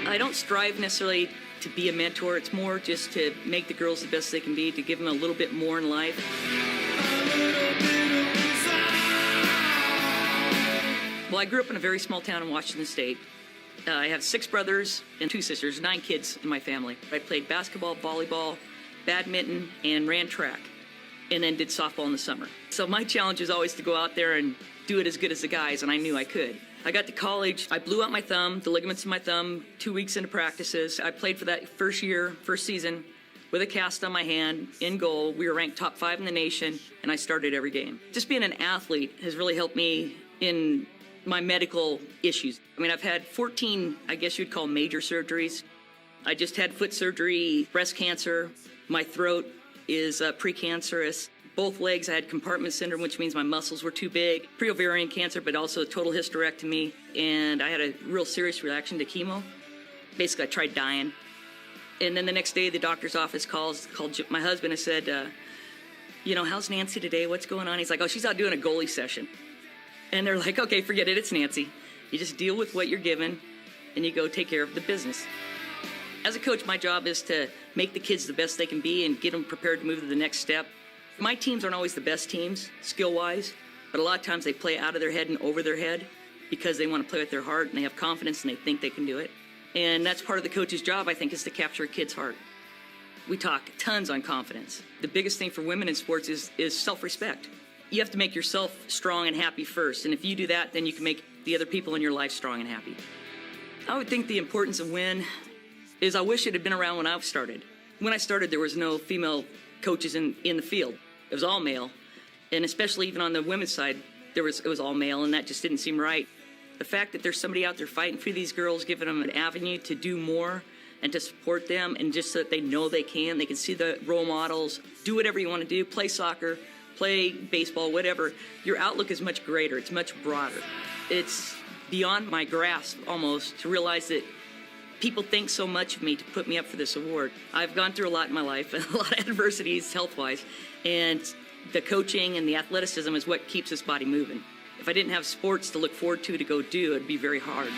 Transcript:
I don't strive necessarily to be a mentor. It's more just to make the girls the best they can be, to give them a little bit more in life. Well, I grew up in a very small town in Washington State. I have 6 brothers and 2 sisters, 9 kids in my family. I played basketball, volleyball, badminton, and ran track, and then did softball in the summer. So my challenge is always to go out there and do it as good as the guys, and I knew I could. I got to college, I blew out my thumb, the ligaments in my thumb, 2 weeks into practices. I played for that first season, with a cast on my hand, in goal. We were ranked top 5 in the nation, and I started every game. Just being an athlete has really helped me in my medical issues. I mean, I've had 14, I guess you'd call major surgeries. I just had foot surgery, breast cancer. My throat is precancerous. Both legs, I had compartment syndrome, which means my muscles were too big. Pre-ovarian cancer, but also a total hysterectomy. And I had a real serious reaction to chemo. Basically, I tried dying. And then the next day, the doctor's office called my husband and said, how's Nancy today? What's going on? He's like, oh, she's out doing a goalie session. And they're like, okay, forget it, it's Nancy. You just deal with what you're given, and you go take care of the business. As a coach, my job is to make the kids the best they can be and get them prepared to move to the next step. My teams aren't always the best teams, skill-wise, but a lot of times they play out of their head and over their head because they want to play with their heart, and they have confidence, and they think they can do it. And that's part of the coach's job, I think, is to capture a kid's heart. We talk tons on confidence. The biggest thing for women in sports is self-respect. You have to make yourself strong and happy first, and if you do that, then you can make the other people in your life strong and happy. I would think the importance of win is I wish it had been around when I started. When I started, there was no female coaches in the field. It was all male, and especially even on the women's side, it was all male, and that just didn't seem right. The fact that there's somebody out there fighting for these girls, giving them an avenue to do more and to support them, and just so that they know they can see the role models, do whatever you want to do, play soccer, play baseball, whatever, your outlook is much greater. It's much broader. It's beyond my grasp almost to realize that people think so much of me to put me up for this award. I've gone through a lot in my life, and a lot of adversities health-wise, and the coaching and the athleticism is what keeps this body moving. If I didn't have sports to look forward to go do, it'd be very hard.